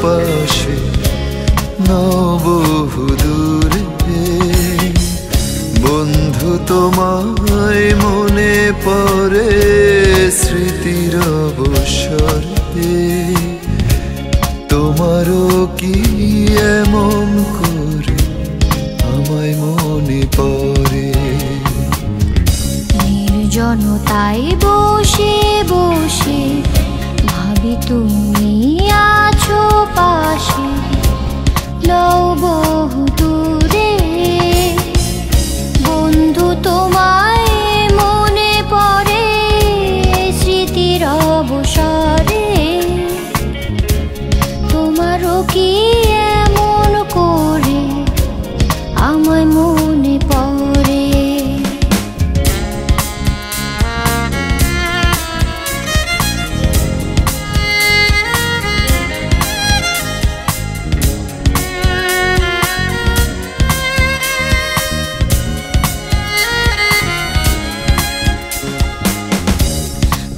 পাশে নাও বহু দূরে। বন্ধু তোমায় মনে পড়ে স্মৃতির অবসরে। তোমারও কি এমন করে আমায় মনে পড়ে? নির্জনতায় বসে বসে ভাবি তুমি আছো পাশে নাও বহু দূরে। বন্ধু তোমায় মনে পড়ে স্মৃতির অবসরে। তোমারও কি এমন করে আমায় মনে পড়ে?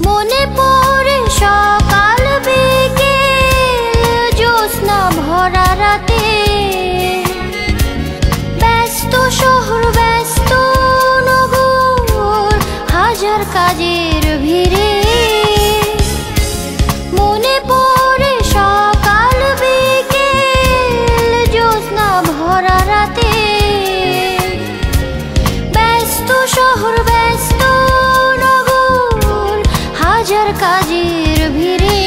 মনে পড়ে সকাল বিকেল জ্যোৎস্না ভরা রাতে। ব্যস্ত শহর ব্যস্ত নগর হাজার কাজের ভিড়ে। মনে পড়ে সকাল বিকেল জ্যোৎস্না ভরা রাতে। ব্যস্ত শহর ব্যস্ত নগর হাজার কাজের ভিড়ে।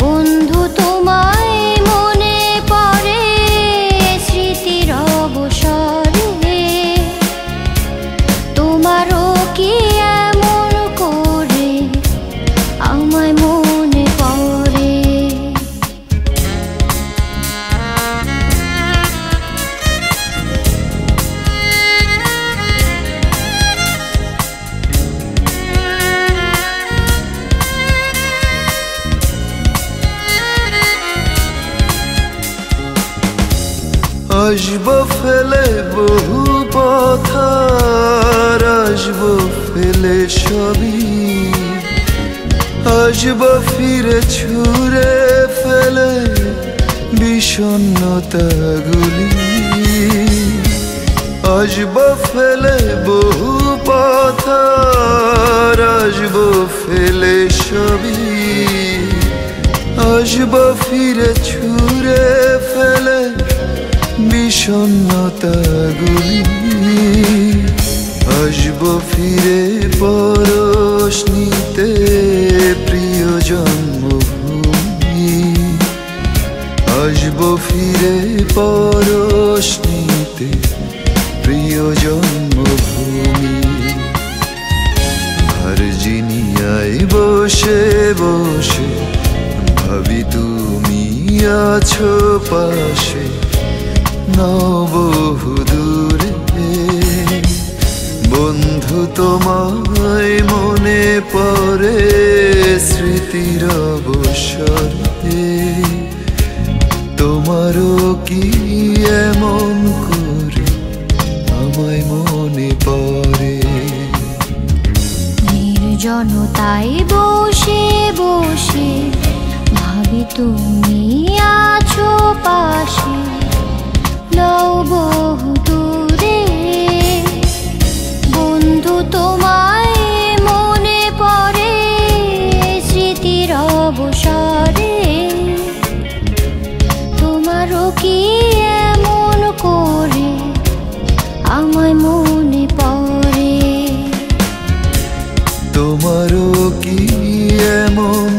বন্ধু তোমায় মনে পড়ে স্মৃতির অবসরে। তোমারও কি এমন করে আমায় মনে পড়ে? আসবো ফেলে বহু পথার, আসবো ফেলে সবই। আসবো ফিরে ছুঁড়ে ফেলে বিষণ্ণতাগুলি। আসবো ফেলে বহু পথার, আসবো ফেলে সবই। আসবো ফিরে ছুঁড়ে ফেলে বিষণ্ণতাগুলি। আসবো ফিরে পরশ নিতে প্রিয় জন্মভূমি। আসবো ফিরে পরশ নিতে প্রিয় জন্মভূমি। ভার্জিনিয়ায় বসে বসে ভাবি তুমি আছো পাশে নাও বহু দূরে। বন্ধু তোমায় মনে পড়ে স্মৃতির অবসরে। তোমারও কি এমন করে আমায় মনে পড়ে? নির্জনতায় বসে বসে ভাবি তুমি আছো পাশে নাও বহু দূরে। বন্ধু তোমায় মনে পড়ে স্মৃতির অবসরে। তোমারও কি এমন করে আমায় মনে পড়ে? তোমারও কি এমন